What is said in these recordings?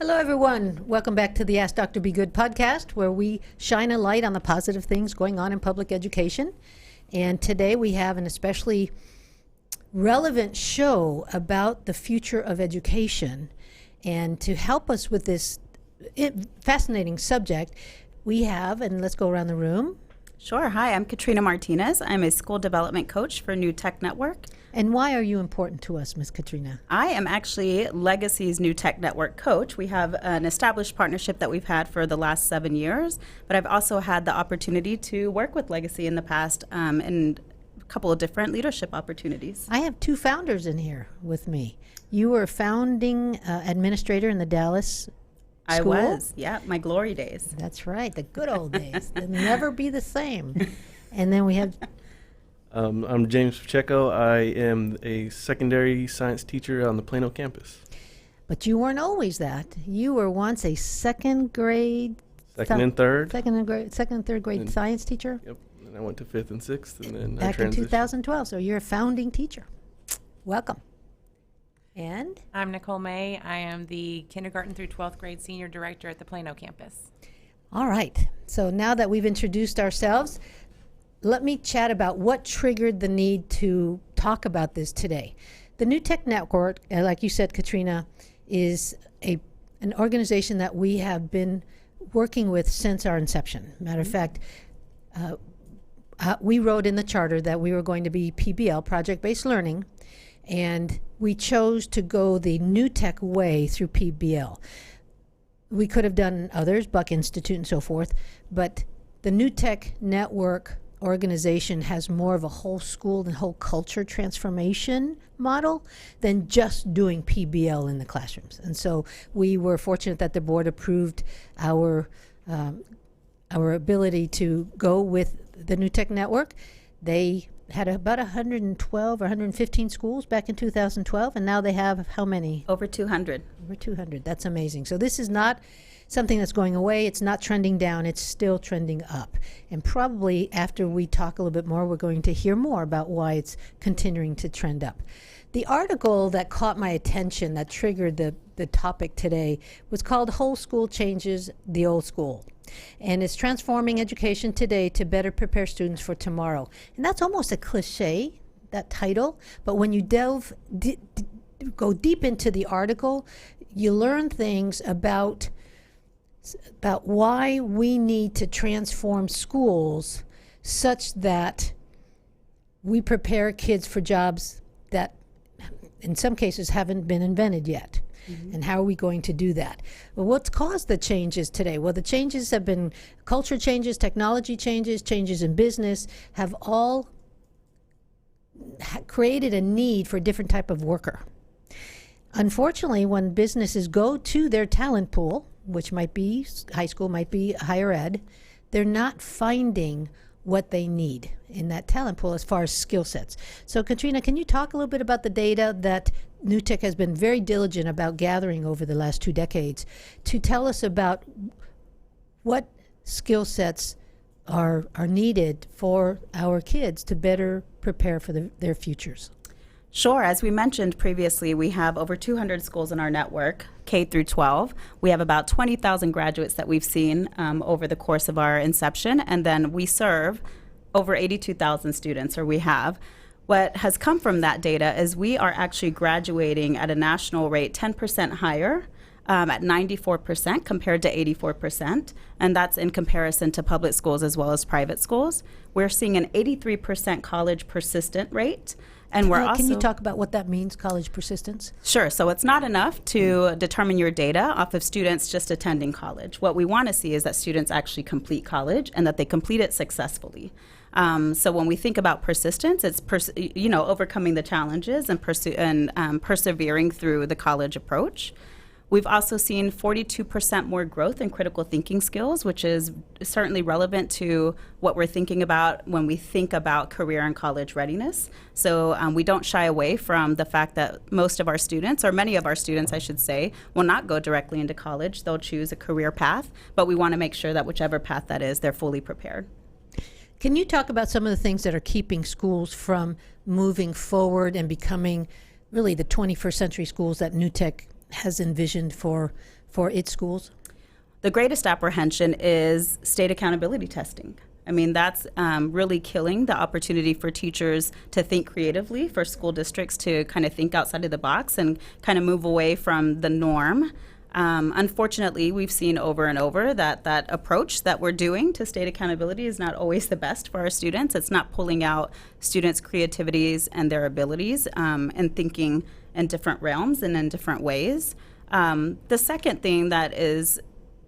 Hello, everyone. Welcome back to the Ask Dr. Be Good podcast, where we shine a light on the positive things going on in public education. And today we have an especially relevant show about the future of education. And to help us with this fascinating subject, we have, and let's go around the room. Sure. Hi, I'm Katrina Martinez. I'm a school development coach for New Tech Network. And why are you important to us, Ms. Katrina? I am actually Legacy's New Tech Network coach. We have an established partnership that we've had for the last 7 years, but I've also had the opportunity to work with Legacy in the past in a couple of different leadership opportunities. I have two founders in here with me. You were founding administrator in the Dallas I school? was, yeah, my glory days. That's right, the good old days. They'll never be the same. And then we have... I'm James Pacheco. I am a secondary science teacher on the Plano campus. But you weren't always that. You were once a second and third grade science teacher. Yep. And I went to 5th and 6th, and then Back I in transitioned. 2012. So you're a founding teacher. Welcome. And I'm Nicole May. I am the kindergarten through 12th grade senior director at the Plano campus. all right. So now that we've introduced ourselves, let me chat about what triggered the need to talk about this today. The New Tech Network, like you said, Katrina, is an organization that we have been working with since our inception. Matter of fact, we wrote in the charter that we were going to be PBL, project-based learning, and we chose to go the New Tech way through PBL. We could have done others, Buck Institute and so forth, but the New Tech Network organization has more of a whole school and whole culture transformation model than just doing PBL in the classrooms. And so we were fortunate that the board approved our ability to go with the New Tech Network. They had about 112 or 115 schools back in 2012, and now they have how many? Over 200. Over 200. That's amazing. So this is not something that's going away. It's not trending down. It's still trending up. And probably after we talk a little bit more, we're going to hear more about why it's continuing to trend up. The article that caught my attention, that triggered the topic today, was called Whole School Changes the Old School. And it's transforming education today to better prepare students for tomorrow. And that's almost a cliche, that title. But when you go deep into the article, you learn things about why we need to transform schools such that we prepare kids for jobs that in some cases haven't been invented yet. Mm-hmm. And how are we going to do that? Well, what's caused the changes today? Well, the changes have been culture changes, technology changes, changes in business, have all created a need for a different type of worker. Unfortunately, when businesses go to their talent pool, which might be high school, might be higher ed, they're not finding what they need in that talent pool as far as skill sets. So Katrina, can you talk a little bit about the data that New Tech has been very diligent about gathering over the last 2 decades to tell us about what skill sets are needed for our kids to better prepare for their futures? Sure. As we mentioned previously, we have over 200 schools in our network, K through 12. We have about 20,000 graduates that we've seen over the course of our inception, and then we serve over 82,000 students, or we have. What has come from that data is we are actually graduating at a national rate 10% higher, at 94% compared to 84%, and that's in comparison to public schools as well as private schools. We're seeing an 83% college persistent rate. And we're also, can you talk about what that means, college persistence? Sure. So it's not enough to determine your data off of students just attending college. What we want to see is that students actually complete college and that they complete it successfully. So when we think about persistence, it's overcoming the challenges and persevering through the college approach. We've also seen 42% more growth in critical thinking skills, which is certainly relevant to what we're thinking about when we think about career and college readiness. So we don't shy away from the fact that most of our students, or many of our students, I should say, will not go directly into college. They'll choose a career path, but we want to make sure that whichever path that is, they're fully prepared. Can you talk about some of the things that are keeping schools from moving forward and becoming really the 21st century schools that New Tech has envisioned for its schools? The greatest apprehension is state accountability testing. I mean, that's really killing the opportunity for teachers to think creatively, for school districts to kind of think outside of the box and kind of move away from the norm. Unfortunately, we've seen over and over that that approach that we're doing to state accountability is not always the best for our students. It's not pulling out students' creativities and their abilities and thinking in different realms and in different ways. The second thing that is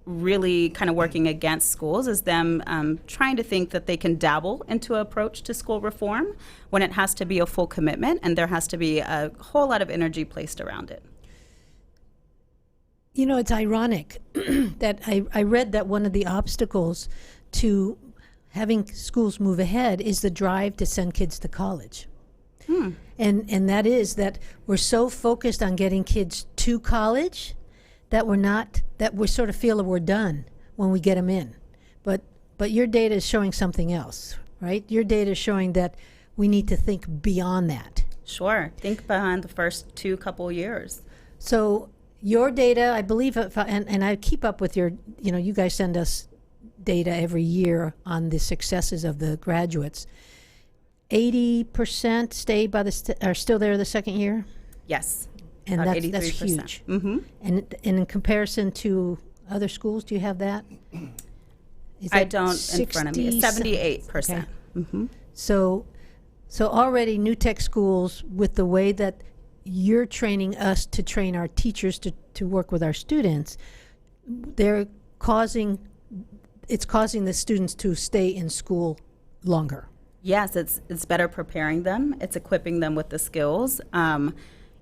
really kind of working against schools is them trying to think that they can dabble into an approach to school reform when it has to be a full commitment and there has to be a whole lot of energy placed around it. You know, it's ironic that I read that one of the obstacles to having schools move ahead is the drive to send kids to college. And that is that we're so focused on getting kids to college that we sort of feel that we're done when we get them in. But your data is showing something else, right? Your data is showing that we need to think beyond that. Sure. Think beyond the first couple years. So your data, I believe, and I keep up with your, you guys send us data every year on the successes of the graduates. 80% stay are still there the second year? Yes. And about that's 83%. huge. Mm-hmm. And in comparison to other schools, do you have that? Is I that don't in 60 front of me. 78%. Okay. Mm-hmm. So already New Tech schools, with the way that you're training us to train our teachers to work with our students, it's causing the students to stay in school longer. Yes, it's better preparing them. It's equipping them with the skills.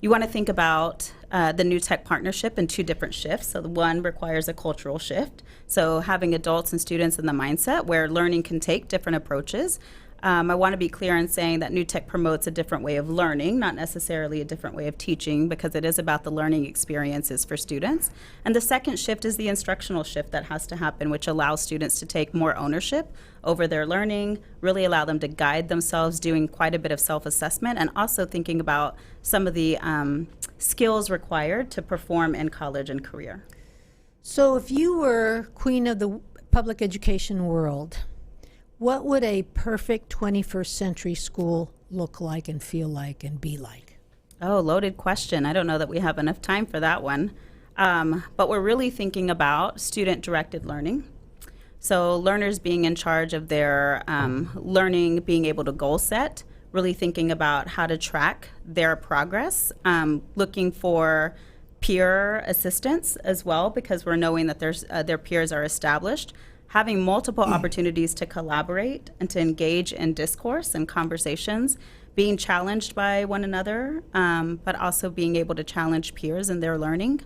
You want to think about the New Tech partnership in two different shifts. So the one requires a cultural shift. So having adults and students in the mindset where learning can take different approaches. I want to be clear in saying that New Tech promotes a different way of learning, not necessarily a different way of teaching, because it is about the learning experiences for students. And the second shift is the instructional shift that has to happen, which allows students to take more ownership over their learning, really allow them to guide themselves, doing quite a bit of self-assessment, and also thinking about some of the skills required to perform in college and career. So if you were queen of the public education world, what would a perfect 21st century school look like and feel like and be like? Oh, loaded question. I don't know that we have enough time for that one. But we're really thinking about student-directed learning. So learners being in charge of their learning, being able to goal set, really thinking about how to track their progress, looking for peer assistance as well, because we're knowing that their peers are established, having multiple opportunities to collaborate and to engage in discourse and conversations, being challenged by one another, but also being able to challenge peers in their learning,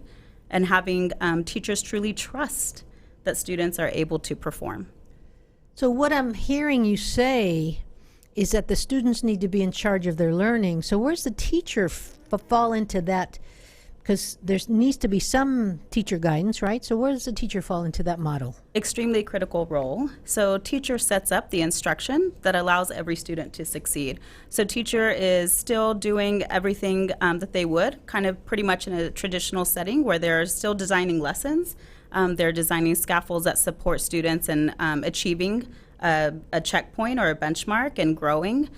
and having teachers truly trust that students are able to perform. So what I'm hearing you say is that the students need to be in charge of their learning. So where's the teacher fall into that? Because there needs to be some teacher guidance, right? So where does the teacher fall into that model? Extremely critical role. So teacher sets up the instruction that allows every student to succeed. So teacher is still doing everything that they would, kind of pretty much in a traditional setting where they're still designing lessons. They're designing scaffolds that support students in achieving a checkpoint or a benchmark and growing.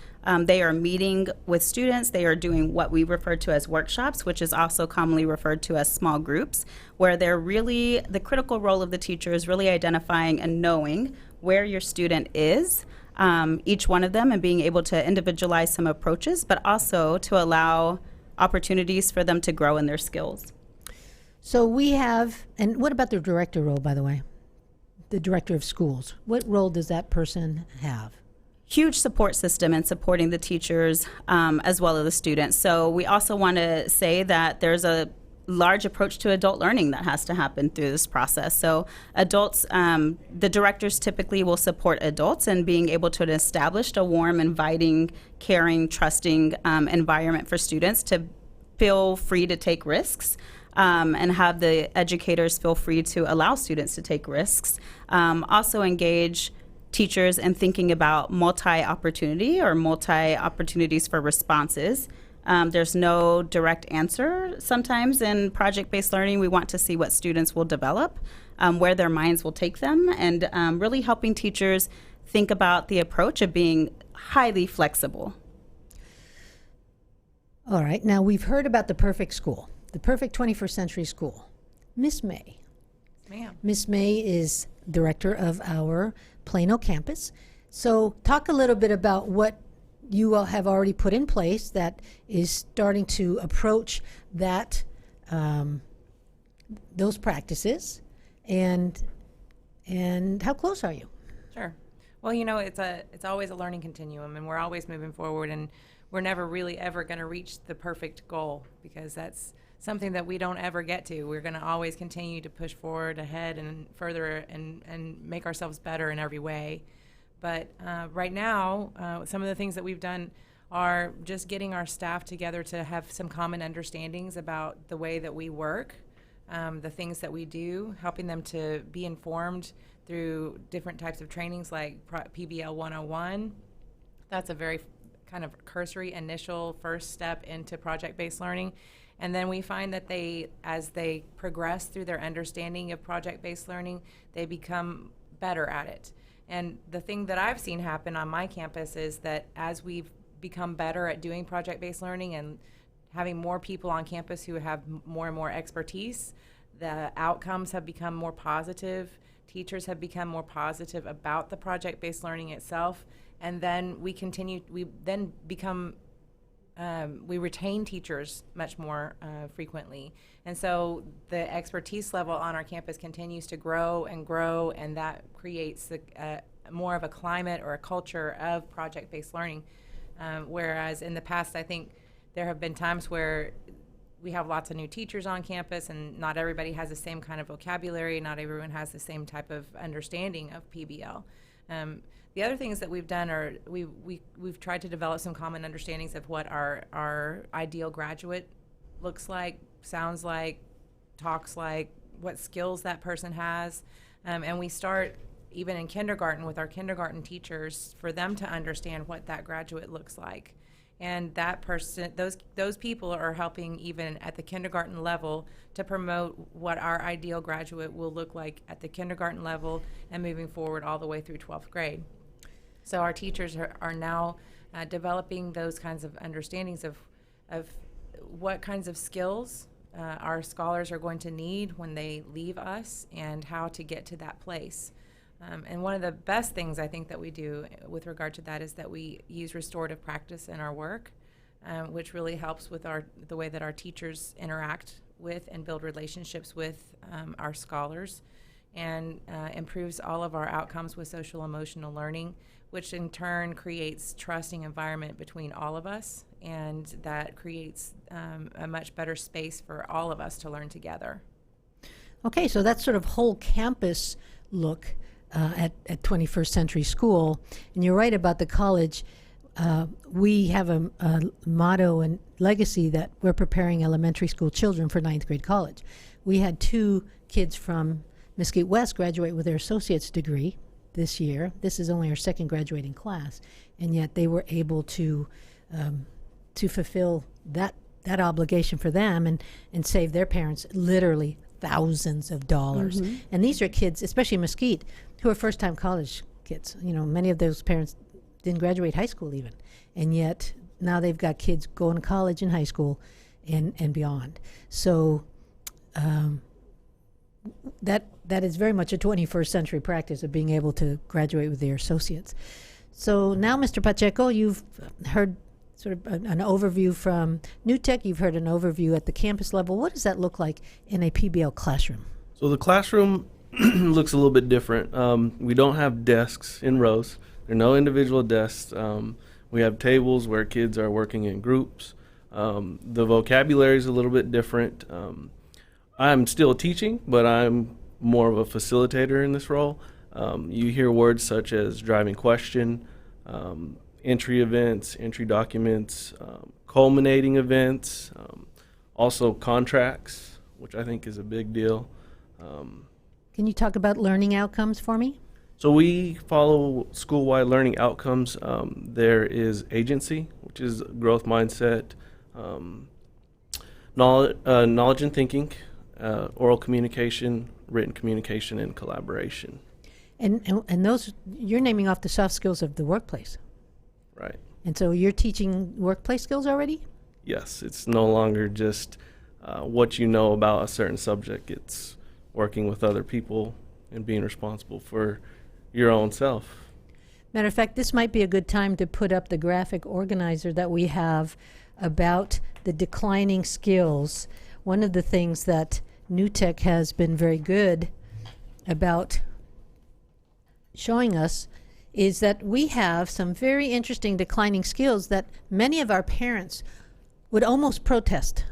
They are meeting with students. They are doing what we refer to as workshops, which is also commonly referred to as small groups, where they're really, the critical role of the teacher is really identifying and knowing where your student is, each one of them, and being able to individualize some approaches, but also to allow opportunities for them to grow in their skills. So we have, and what about the director role, by the way? The director of schools. What role does that person have? Huge support system in supporting the teachers as well as the students. So we also want to say that there's a large approach to adult learning that has to happen through this process. So adults, the directors typically will support adults in being able to establish a warm, inviting, caring, trusting environment for students to feel free to take risks, and have the educators feel free to allow students to take risks. Also engage teachers in thinking about multi-opportunity or multi-opportunities for responses. There's no direct answer sometimes in project-based learning. We want to see what students will develop, where their minds will take them, and really helping teachers think about the approach of being highly flexible. All right. Now, we've heard about the perfect school, the perfect 21st century school. Miss May. Ma'am. Miss May is director of our Plano campus. So talk a little bit about what you all have already put in place that is starting to approach that those practices, and how close are you? Sure. Well, it's always a learning continuum, and we're always moving forward, and we're never really ever going to reach the perfect goal, because that's something that we don't ever get to. We're going to always continue to push forward, ahead, and further, and make ourselves better in every way. But right now, some of the things that we've done are just getting our staff together to have some common understandings about the way that we work, the things that we do, helping them to be informed through different types of trainings like PBL 101. That's a very kind of cursory initial first step into project-based learning. And then we find that as they progress through their understanding of project-based learning, they become better at it. And the thing that I've seen happen on my campus is that as we've become better at doing project-based learning and having more people on campus who have more and more expertise, the outcomes have become more positive. Teachers have become more positive about the project-based learning itself. And then we retain teachers much more frequently. And so the expertise level on our campus continues to grow, and that creates more of a climate or a culture of project-based learning. Whereas in the past, I think there have been times where we have lots of new teachers on campus, and not everybody has the same kind of vocabulary, not everyone has the same type of understanding of PBL. The other things that we've done are we've tried to develop some common understandings of what our ideal graduate looks like, sounds like, talks like, what skills that person has. And we start even in kindergarten with our kindergarten teachers for them to understand what that graduate looks like. And that person, those people are helping even at the kindergarten level to promote what our ideal graduate will look like at the kindergarten level and moving forward all the way through 12th grade. So our teachers are now developing those kinds of understandings of what kinds of skills our scholars are going to need when they leave us and how to get to that place. And one of the best things I think that we do with regard to that is that we use restorative practice in our work, which really helps with the way that our teachers interact with and build relationships with our scholars, and improves all of our outcomes with social emotional learning, which in turn creates trusting environment between all of us, and that creates a much better space for all of us to learn together. Okay, so that's sort of whole campus look at 21st Century School. And you're right about the college. We have a motto and legacy that we're preparing elementary school children for 9th grade college. We had 2 kids from Mesquite West graduate with their associate's degree this year. This is only our second graduating class, and yet they were able to fulfill that obligation for them and save their parents literally thousands of dollars. Mm-hmm. And these are kids, especially in Mesquite, who are first-time college kids. You know, many of those parents didn't graduate high school even, and yet now they've got kids going to college and high school and beyond. So that is very much a 21st century practice of being able to graduate with their associates. So now, Mr. Pacheco, you've heard sort of an overview from New Tech. You've heard an overview at the campus level. What does that look like in a PBL classroom? So the classroom looks a little bit different. We don't have desks in rows. There are no individual desks. We have tables where kids are working in groups. The vocabulary is a little bit different. I'm still teaching, but I'm more of a facilitator in this role. You hear words such as driving question, entry events, entry documents, culminating events, also contracts, which I think is a big deal. Can you talk about learning outcomes for me? So we follow school-wide learning outcomes. There is agency, which is growth mindset, knowledge and thinking, oral communication, written communication, and collaboration. And those, you're naming off the soft skills of the workplace. Right. And so you're teaching workplace skills already? Yes, it's no longer just what you know about a certain subject. It's working with other people and being responsible for your own self. Matter of fact, this might be a good time to put up the graphic organizer that we have about the declining skills. One of the things that New Tech has been very good about showing us is that we have some very interesting declining skills that many of our parents would almost protest,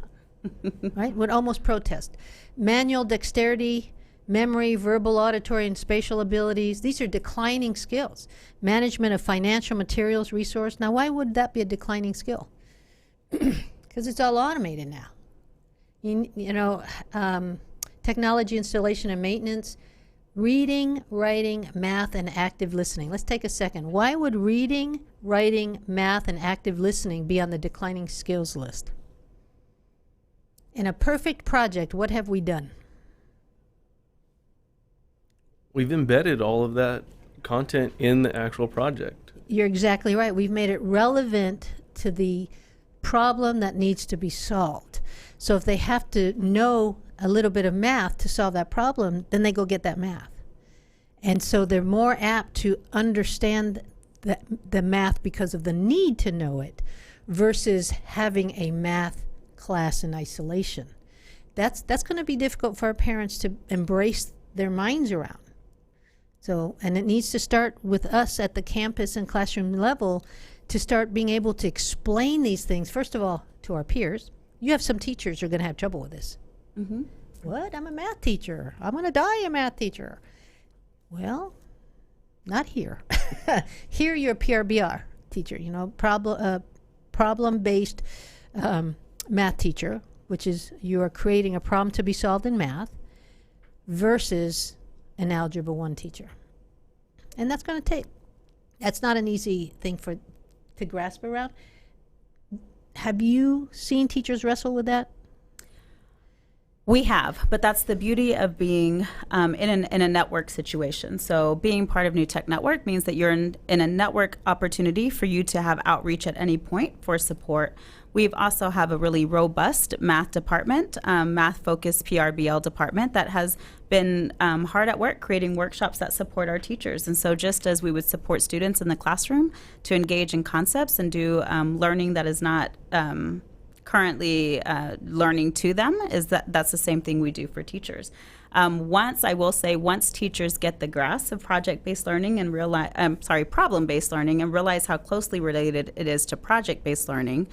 right? Would almost protest. Manual dexterity, memory, verbal, auditory, and spatial abilities. These are declining skills. Management of financial materials resource. Now, why would that be a declining skill? Because it's all automated now. Technology installation and maintenance, reading, writing, math, and active listening. Let's take a second. Why would reading, writing, math, and active listening be on the declining skills list? In a perfect project, what have we done? We've embedded all of that content in the actual project. You're exactly right. We've made it relevant to the problem that needs to be solved. So if they have to know a little bit of math to solve that problem, then they go get that math. And so they're more apt to understand the math because of the need to know it versus having a math class in isolation. That's going to be difficult for our parents to embrace their minds around. So, and it needs to start with us at the campus and classroom level to start being able to explain these things, first of all, to our peers. You have some teachers who are going to have trouble with this. Mm-hmm. What? I'm a math teacher. I'm going to die a math teacher. Well, not here. Here you're a PRBR teacher, problem-based math teacher, which is you are creating a problem to be solved in math versus an Algebra 1 teacher. And that's going to that's not an easy thing to grasp around. Have you seen teachers wrestle with that? We have, but that's the beauty of being in a network situation. So being part of New Tech Network means that you're in a network opportunity for you to have outreach at any point for support. We also have a really robust math department, math-focused PRBL department that has been hard at work creating workshops that support our teachers. And so just as we would support students in the classroom to engage in concepts and do learning that is not currently learning to them, that's the same thing we do for teachers. Once teachers get the grasp of project-based learning and problem-based learning and realize how closely related it is to project-based learning,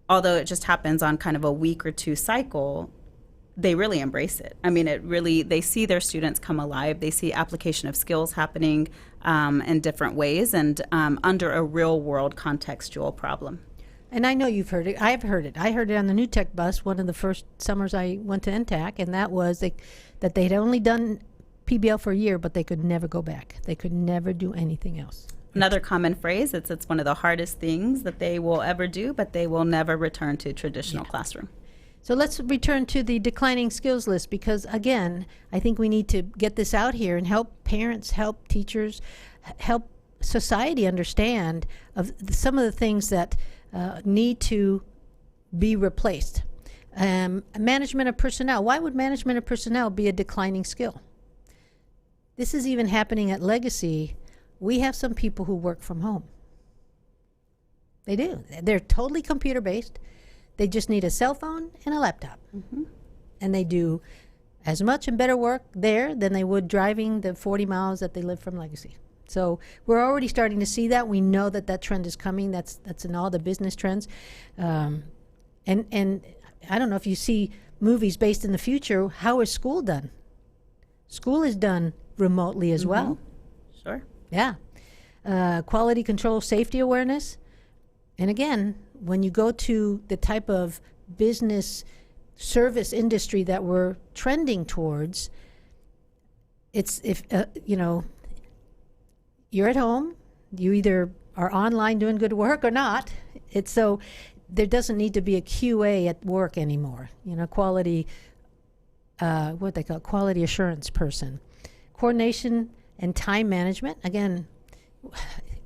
although it just happens on kind of a week or two cycle, they really embrace it. I mean, they see their students come alive. They see application of skills happening in different ways and under a real-world contextual problem. And I know you've heard it. I've heard it. I heard it on the New Tech bus one of the first summers I went to NTAC, and that was that they'd only done PBL for a year, but they could never go back. They could never do anything else. Another common phrase, it's one of the hardest things that they will ever do, but they will never return to traditional classroom. So let's return to the declining skills list because, again, I think we need to get this out here and help parents, help teachers, help society understand of some of the things that need to be replaced. Management of personnel. Why would management of personnel be a declining skill? This is even happening at Legacy. We have some people who work from home. They do. They're totally computer-based. They just need a cell phone and a laptop. Mm-hmm. And they do as much and better work there than they would driving the 40 miles that they live from Legacy. So we're already starting to see that. We know that trend is coming. That's in all the business trends. And I don't know if you see movies based in the future. How is school done? School is done remotely as well. Sure. Yeah. Quality control, safety awareness. And again, when you go to the type of business service industry that we're trending towards, it's if, you're at home, you either are online doing good work or not. It's so there doesn't need to be a QA at work anymore. Quality, what they call quality assurance person. Coordination and time management. Again,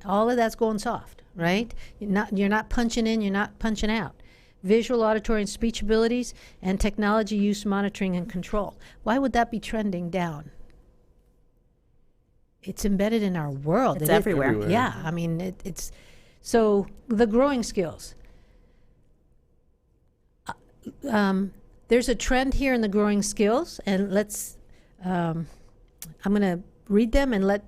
all of that's going soft, right? You're not punching in, you're not punching out. Visual, auditory, and speech abilities, and technology use, monitoring, and control. Why would that be trending down? It's embedded in our world. It's everywhere. Yeah, I mean, it's so the growing skills. There's a trend here in the growing skills, and I'm going to read them and let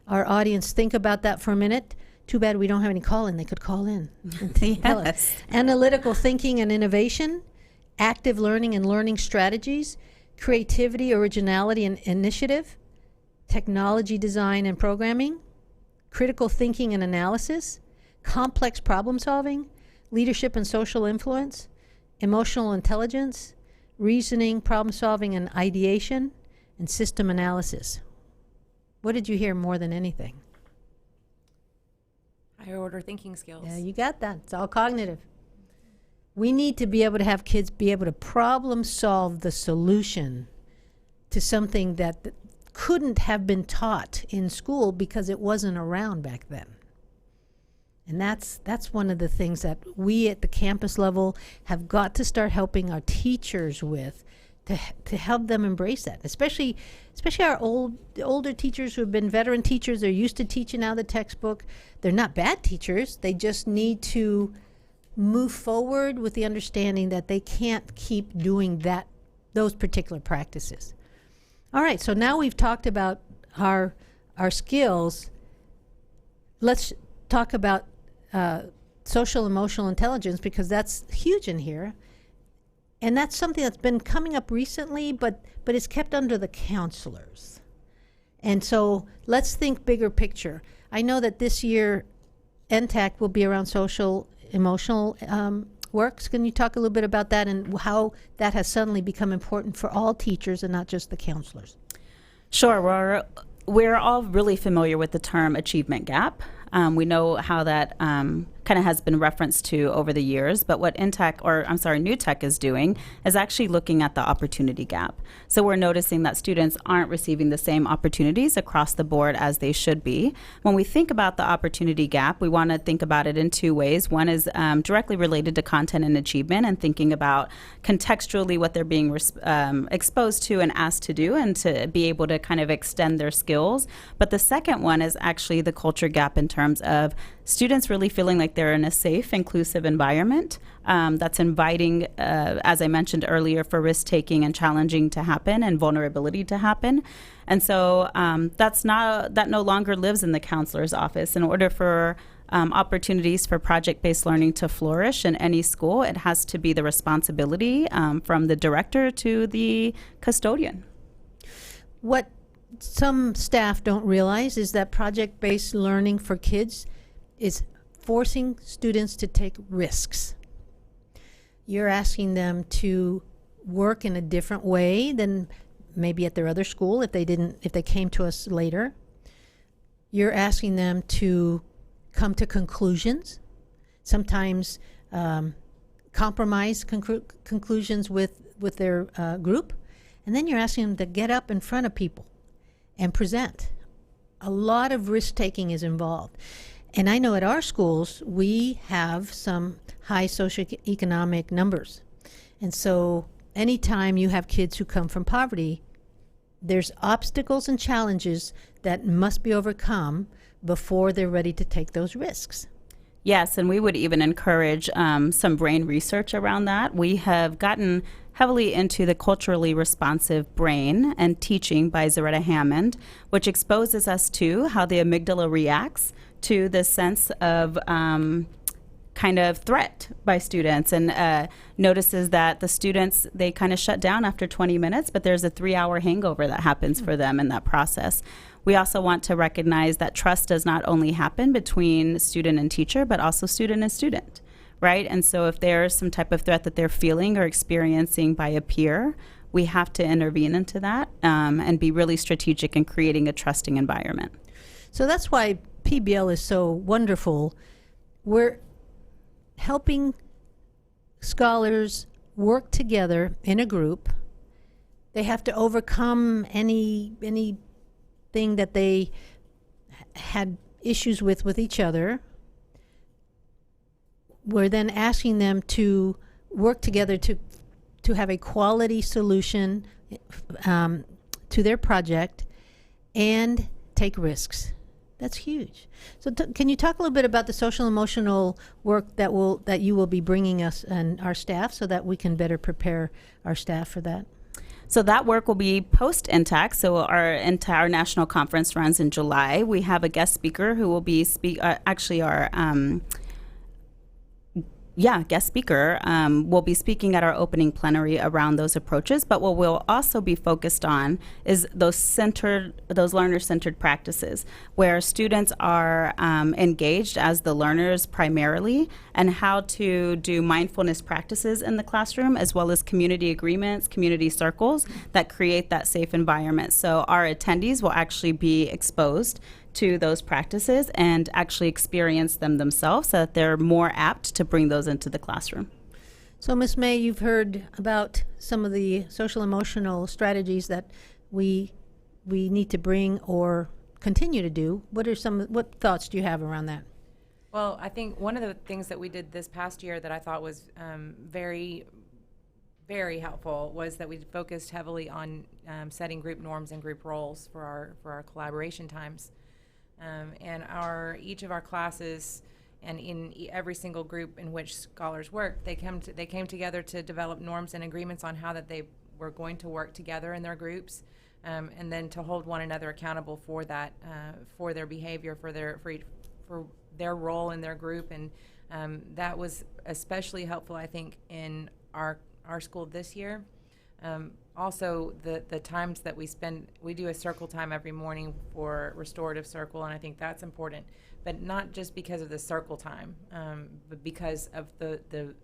our audience think about that for a minute. Too bad we don't have any call-in. They could call in. And tell us. Yes. Analytical thinking and innovation, active learning and learning strategies, creativity, originality, and initiative, technology design and programming, critical thinking and analysis, complex problem solving, leadership and social influence, emotional intelligence, reasoning, problem solving, and ideation, and system analysis. What did you hear more than anything? Higher order thinking skills. Yeah, you got that. It's all cognitive. We need to be able to have kids be able to problem solve the solution to something that couldn't have been taught in school because it wasn't around back then. And that's one of the things that we at the campus level have got to start helping our teachers with, to help them embrace that, especially our older teachers who have been veteran teachers. They're used to teaching out of the textbook. They're not bad teachers. They just need to move forward with the understanding that they can't keep doing those particular practices. All right, so now we've talked about our skills. Let's talk about social emotional intelligence, because that's huge in here. And that's something that's been coming up recently, but it's kept under the counselors. And so let's think bigger picture. I know that this year NTAC will be around social emotional works. Can you talk a little bit about that and how that has suddenly become important for all teachers and not just the counselors? Sure. We're all really familiar with the term achievement gap. We know how that kind of has been referenced to over the years, but what New Tech is doing is actually looking at the opportunity gap. So we're noticing that students aren't receiving the same opportunities across the board as they should be. When we think about the opportunity gap, we want to think about it in two ways. One is directly related to content and achievement, and thinking about contextually what they're being exposed to and asked to do, and to be able to kind of extend their skills. But the second one is actually the culture gap in terms of students really feeling like they're in a safe, inclusive environment that's inviting, as I mentioned earlier, for risk-taking and challenging to happen and vulnerability to happen. And so that no longer lives in the counselor's office. In order for opportunities for project-based learning to flourish in any school, it has to be the responsibility from the director to the custodian. What some staff don't realize is that project-based learning for kids is forcing students to take risks. You're asking them to work in a different way than maybe at their other school if they came to us later. You're asking them to come to conclusions, sometimes compromise conclusions with their group, and then you're asking them to get up in front of people and present. A lot of risk-taking is involved. And I know at our schools, we have some high socioeconomic numbers. And so anytime you have kids who come from poverty, there's obstacles and challenges that must be overcome before they're ready to take those risks. Yes, and we would even encourage some brain research around that. We have gotten heavily into the culturally responsive brain and teaching by Zaretta Hammond, which exposes us to how the amygdala reacts to the sense of kind kind of threat by students, and notices that the students, they kind of shut down after 20 minutes, but there's a 3-hour hangover that happens for them in that process. We also want to recognize that trust does not only happen between student and teacher, but also student and student, right? And so if there's some type of threat that they're feeling or experiencing by a peer, we have to intervene into that and be really strategic in creating a trusting environment. So that's why PBL is so wonderful. We're helping scholars work together in a group. They have to overcome anything that they had issues with each other. We're then asking them to work together to have a quality solution to their project and take risks. That's huge. So can you talk a little bit about the social emotional work that you will be bringing us and our staff, so that we can better prepare our staff for that? So that work will be post-INTAC. So our entire national conference runs in July. We have a guest speaker who will be guest speaker will be speaking at our opening plenary around those approaches. But what we'll also be focused on is those learner-centered practices, where students are engaged as the learners primarily, and how to do mindfulness practices in the classroom, as well as community agreements, community circles that create that safe environment. So our attendees will actually be exposed to those practices and actually experience them themselves, so that they're more apt to bring those into the classroom. So, Ms. May, you've heard about some of the social emotional strategies that we need to bring or continue to do. What thoughts do you have around that? Well, I think one of the things that we did this past year that I thought was very, very helpful was that we focused heavily on setting group norms and group roles for our collaboration times. And each of our classes, and in every single group in which scholars work, they came together to develop norms and agreements on how that they were going to work together in their groups, and then to hold one another accountable for that, for their behavior, for their role in their group, and that was especially helpful, I think, in our school this year. Also, the times that we do a circle time every morning for restorative circle, and I think that's important, but not just because of the circle time, but because of the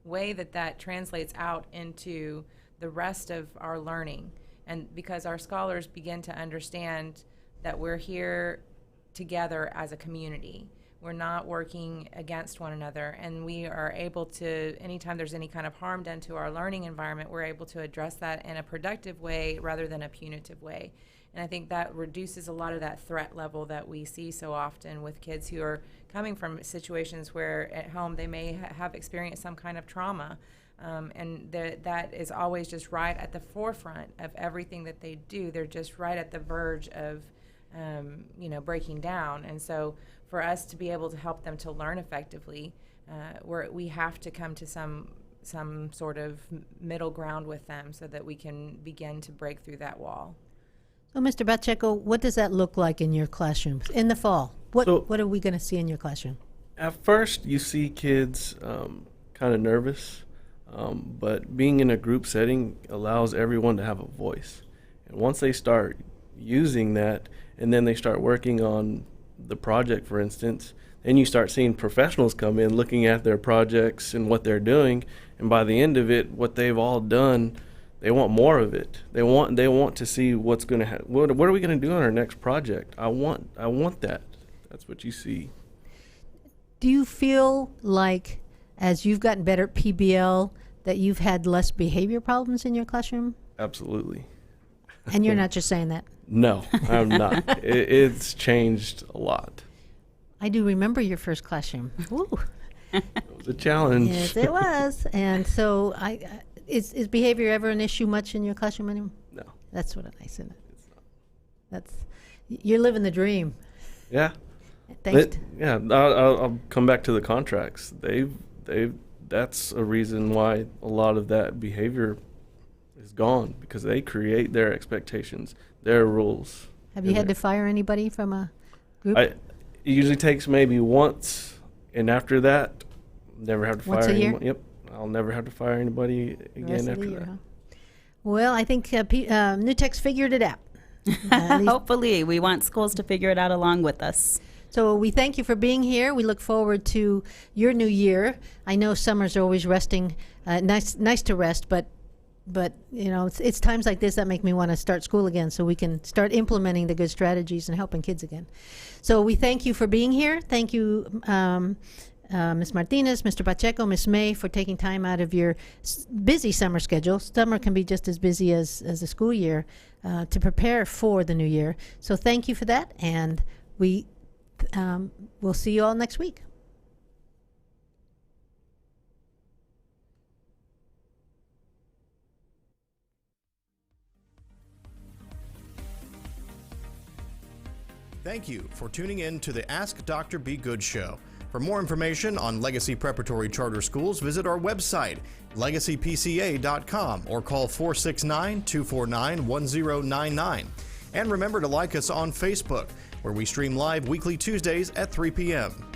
way that translates out into the rest of our learning, and because our scholars begin to understand that we're here together as a community. We're not working against one another, and we are able to, anytime there's any kind of harm done to our learning environment, we're able to address that in a productive way rather than a punitive way. And I think that reduces a lot of that threat level that we see so often with kids who are coming from situations where at home they may have experienced some kind of trauma. And that is always just right at the forefront of everything that they do. They're just right at the verge of breaking down. And so for us to be able to help them to learn effectively, we have to come to some sort of middle ground with them so that we can begin to break through that wall. So, Mr. Pacheco, what does that look like in your classroom in the fall? What are we going to see in your classroom? At first, you see kids kind of nervous, but being in a group setting allows everyone to have a voice. And once they start using that, and then they start working on the project, for instance, then you start seeing professionals come in looking at their projects and what they're doing, and by the end of it, what they've all done, they want more of it. They want to see what's going to happen. What are we going to do on our next project? I want that. That's what you see. Do you feel like, as you've gotten better at PBL, that you've had less behavior problems in your classroom? Absolutely. And you're not just saying that? No, I'm not. It's changed a lot. I do remember your first classroom. Ooh. It was a challenge. Yes, it was. And so, is behavior ever an issue much in your classroom anymore? No. That's what I said. It's not. You're living the dream. Yeah. Thanks. I'll come back to the contracts. That's a reason why a lot of that behavior is gone, because they create their expectations, their rules. Have you had to fire anybody from a group? It usually takes maybe once, and after that, Never have to fire Once a year? anyone. Yep. I'll never have to fire anybody The again rest of the after year, that. huh? Well, I think New Tech's figured it out. At least- Hopefully, we want schools to figure it out along with us. So we thank you for being here. We look forward to your new year. I know summers are always resting. Nice to rest, but it's times like this that make me want to start school again, so we can start implementing the good strategies and helping kids again. So we thank you for being here. Thank you, Ms. Martinez, Mr. Pacheco, Ms. May, for taking time out of your busy summer schedule. Summer can be just as busy as the school year to prepare for the new year. So thank you for that, and we'll see you all next week. Thank you for tuning in to the Ask Dr. Be Good show. For more information on Legacy Preparatory Charter Schools, visit our website, legacypca.com, or call 469-249-1099. And remember to like us on Facebook, where we stream live weekly Tuesdays at 3 p.m.